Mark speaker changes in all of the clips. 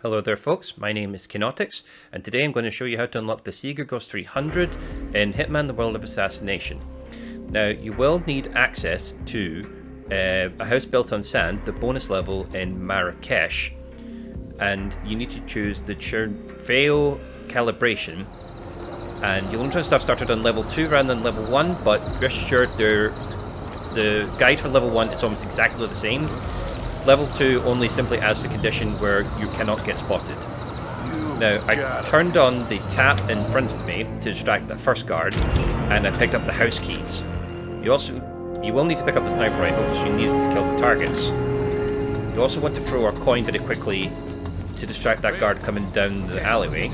Speaker 1: Hello there folks, my name is Keanotix, and today I'm going to show you how to unlock the Seeger Ghost 300 in Hitman the World of Assassination. Now you will need access to a house built on sand, the bonus level in Marrakesh, and you need to choose the Cerveo calibration, and you'll want to have started on level 2 rather than level 1, but rest assured the guide for level 1 is almost exactly the same. Level 2 only simply adds the condition where you cannot get spotted. Now, I turned on the tap in front of me to distract the first guard, and I picked up the house keys. You will need to pick up the sniper rifle because you need it to kill the targets. You also want to throw a coin very quickly to distract that guard coming down the alleyway.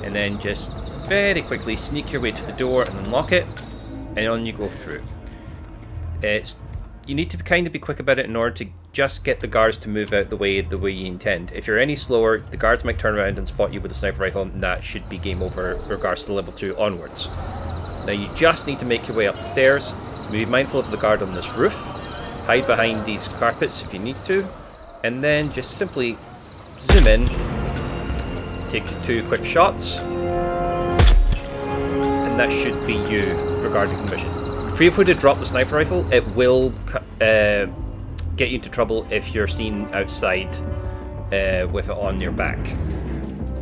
Speaker 1: And then just very quickly sneak your way to the door and unlock it, and on you go through. You need to kind of be quick about it in order to just get the guards to move out the way you intend. If you're any slower, the guards might turn around and spot you with a sniper rifle, and that should be game over regards to level 2 onwards. Now you just need to make your way up the stairs, be mindful of the guard on this roof, hide behind these carpets if you need to, and then just simply zoom in, take 2 quick shots, and that should be you regarding the mission. Feel free to drop the sniper rifle. It will get you into trouble if you're seen outside with it on your back.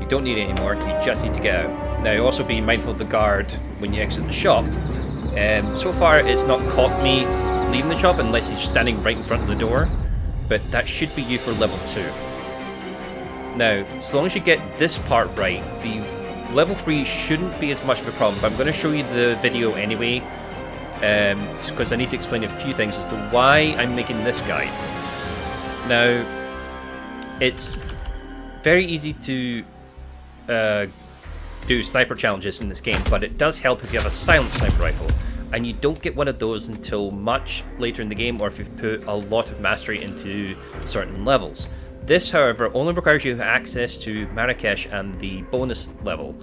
Speaker 1: You don't need it anymore, you just need to get out. Now also be mindful of the guard when you exit the shop. So far it's not caught me leaving the shop unless he's standing right in front of the door, but that should be you for level 2. Now, as long as you get this part right, the level 3 shouldn't be as much of a problem, but I'm going to show you the video anyway, because I need to explain a few things as to why I'm making this guide. Now, it's very easy to do sniper challenges in this game, but it does help if you have a silent sniper rifle, and you don't get one of those until much later in the game, or if you've put a lot of mastery into certain levels. This, however, only requires you access to Marrakesh and the bonus level.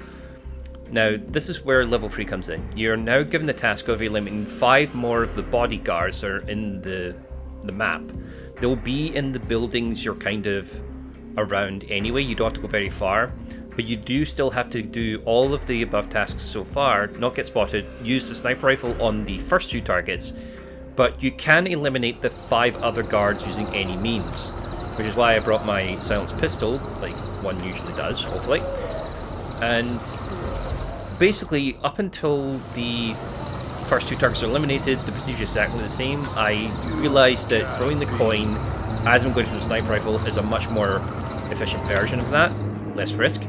Speaker 1: Now, this is where level 3 comes in. You're now given the task of eliminating 5 more of the bodyguards that are in the map. They'll be in the buildings you're kind of around anyway, you don't have to go very far, but you do still have to do all of the above tasks so far, not get spotted, use the sniper rifle on the first 2 targets, but you can eliminate the 5 other guards using any means, which is why I brought my silenced pistol, like one usually does, hopefully. And basically, up until the first 2 targets are eliminated, the procedure is exactly the same. I realized that throwing the coin as I'm going for the sniper rifle is a much more efficient version of that, less risk.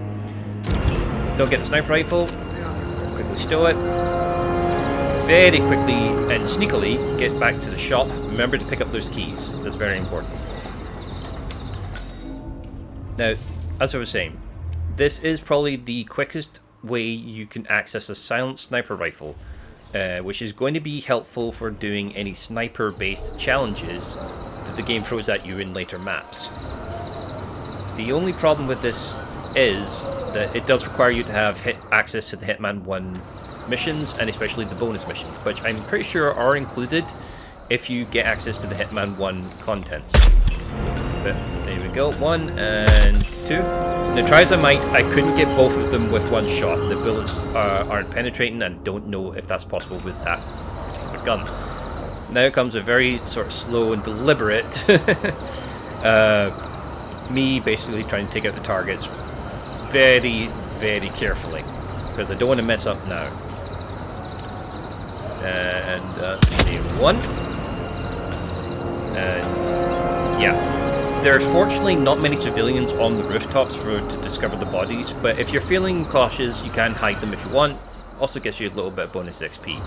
Speaker 1: Still get the sniper rifle, quickly stow it, very quickly and sneakily get back to the shop. Remember to pick up those keys, that's very important. Now, as I was saying, this is probably the quickest way you can access a silent sniper rifle, which is going to be helpful for doing any sniper based challenges that the game throws at you in later maps. The only problem with this is that it does require you to have access to the Hitman 1 missions, and especially the bonus missions, which I'm pretty sure are included if you get access to the Hitman 1 contents. But there we go, 1 and 2. Now, try as I might, I couldn't get both of them with one shot. The bullets aren't penetrating, and don't know if that's possible with that particular gun. Now comes a very sort of slow and deliberate me basically trying to take out the targets very, very carefully, because I don't want to mess up now. And let's see, 1. And yeah. There's fortunately not many civilians on the rooftops to discover the bodies, but if you're feeling cautious, you can hide them if you want. Also gets you a little bit of bonus XP.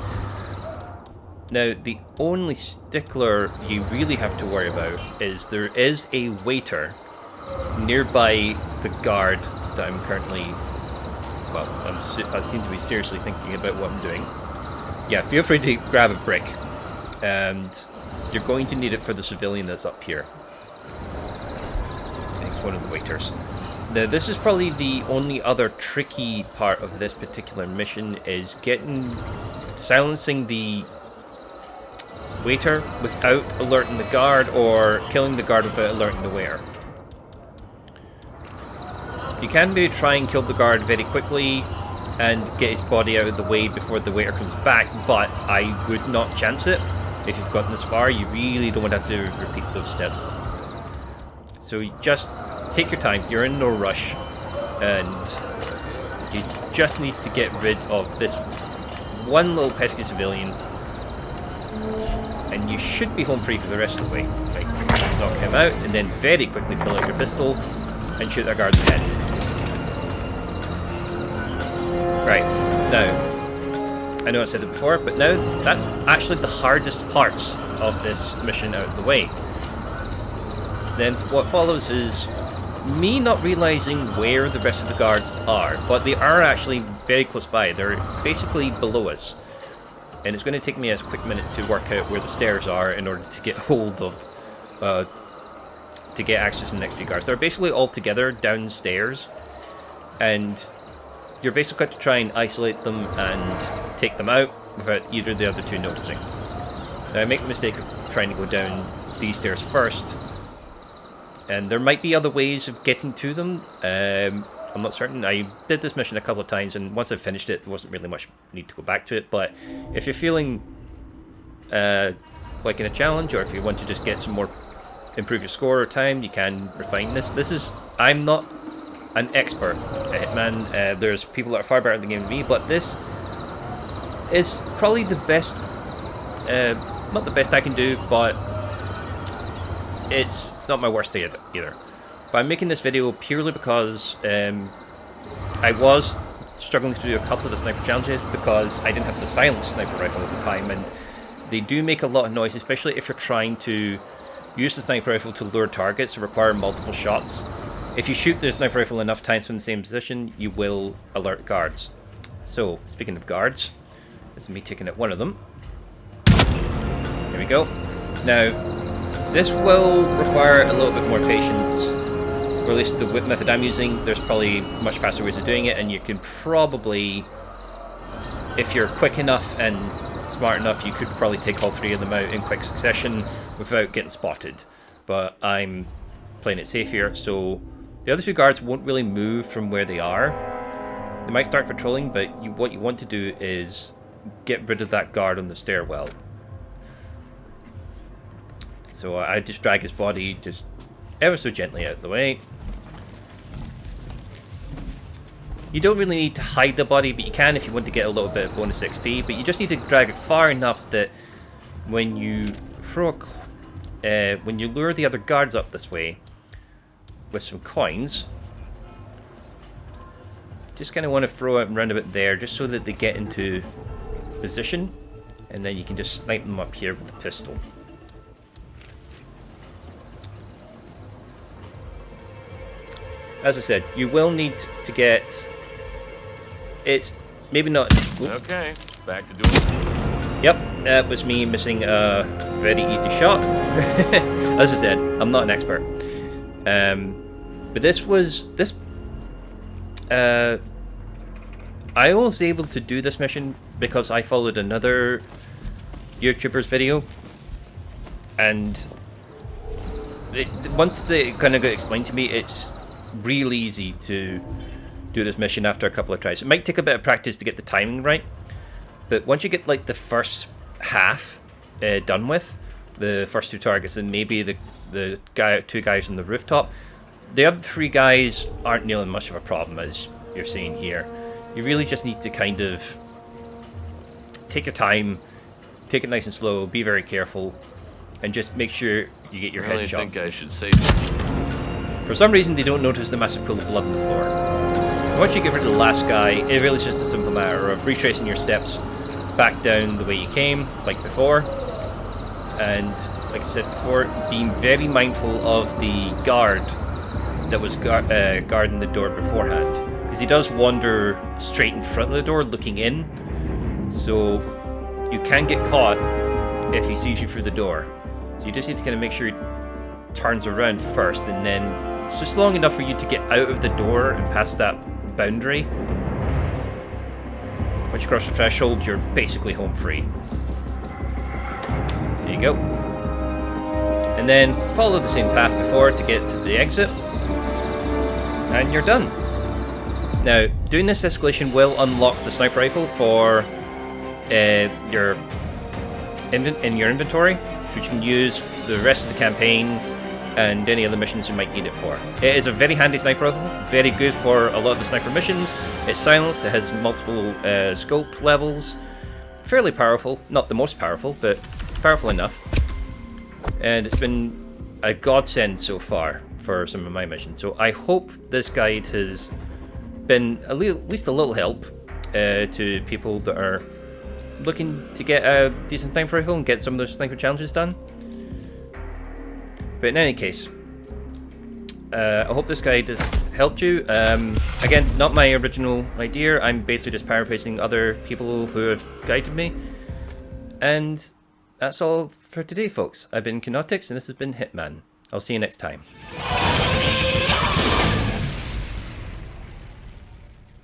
Speaker 1: Now, the only stickler you really have to worry about is there is a waiter nearby the guard that I'm currently... well, I seem to be seriously thinking about what I'm doing. Yeah, feel free to grab a brick, and you're going to need it for the civilian that's up here. One of the waiters. Now, this is probably the only other tricky part of this particular mission, is silencing the waiter without alerting the guard, or killing the guard without alerting the waiter. You can maybe try and kill the guard very quickly and get his body out of the way before the waiter comes back, but I would not chance it. If you've gotten this far, you really don't want to have to repeat those steps. So you just take your time, you're in no rush, and you just need to get rid of this one little pesky civilian, and you should be home free for the rest of the way. Right, knock him out, and then very quickly pull out your pistol and shoot that guard's head. Right, now, I know I said it before, but now that's actually the hardest parts of this mission out of the way. Then what follows is me not realizing where the rest of the guards are, but they are actually very close by. They're basically below us. And it's going to take me a quick minute to work out where the stairs are in order to get hold of, to get access to the next few guards. They're basically all together downstairs, and you're basically got to try and isolate them and take them out without either of the other two noticing. Now I make the mistake of trying to go down these stairs first, and there might be other ways of getting to them. I'm not certain. I did this mission a couple of times, and once I finished it, there wasn't really much need to go back to it. But if you're feeling like in a challenge, or if you want to just get some more, improve your score or time, you can refine this. I'm not an expert at Hitman. There's people that are far better at the game than me, but this is probably the best, not the best I can do, but it's not my worst either. But I'm making this video purely because I was struggling to do a couple of the sniper challenges because I didn't have the silenced sniper rifle at the time, and they do make a lot of noise, especially if you're trying to use the sniper rifle to lure targets and require multiple shots. If you shoot the sniper rifle enough times from the same position, you will alert guards. So, speaking of guards, this is me taking out one of them. Here we go. Now, this will require a little bit more patience, or at least the whip method I'm using. There's probably much faster ways of doing it, and you can probably, if you're quick enough and smart enough, you could probably take all three of them out in quick succession without getting spotted. But I'm playing it safe here, so the other two guards won't really move from where they are. They might start patrolling, but what you want to do is get rid of that guard on the stairwell. So I just drag his body just ever so gently out of the way. You don't really need to hide the body, but you can if you want to get a little bit of bonus XP, but you just need to drag it far enough that when you throw when you lure the other guards up this way with some coins, just kind of want to throw it around a bit there just so that they get into position, and then you can just snipe them up here with the pistol. As I said, you will need to get... It's maybe not...
Speaker 2: Okay, back to doing it.
Speaker 1: Yep, that was me missing a very easy shot. As I said, I'm not an expert. But this was... I was able to do this mission because I followed another YouTuber's video. And once they kind of got explained to me, it's really easy to do this mission after a couple of tries. It might take a bit of practice to get the timing right, but once you get like the first half done with, the first two targets, and maybe the two guys on the rooftop, the other three guys aren't nearly much of a problem, as you're seeing here. You really just need to kind of take your time, take it nice and slow, be very careful, and just make sure you get your head shot.
Speaker 2: I think I should say.
Speaker 1: For some reason, they don't notice the massive pool of blood on the floor. Once you get rid of the last guy, it really is just a simple matter of retracing your steps back down the way you came, like before. And, like I said before, being very mindful of the guard that was guarding the door beforehand. Because he does wander straight in front of the door, looking in. So, you can get caught if he sees you through the door. So you just need to kind of make sure he turns around first, and then it's just long enough for you to get out of the door and past that boundary. Once you cross the threshold, you're basically home free. There you go. And then follow the same path before to get to the exit, and you're done. Now, doing this escalation will unlock the sniper rifle for your inventory, which you can use for the rest of the campaign and any other missions you might need it for. It is a very handy sniper rifle, very good for a lot of the sniper missions. It's silenced, it has multiple scope levels, fairly powerful, not the most powerful, but powerful enough. And it's been a godsend so far for some of my missions. So I hope this guide has been at least a little help to people that are looking to get a decent sniper rifle and get some of those sniper challenges done. But in any case, I hope this guide has helped you. Again, not my original idea. I'm basically just paraphrasing other people who have guided me. And that's all for today, folks. I've been Keanotix, and this has been Hitman. I'll see you next time.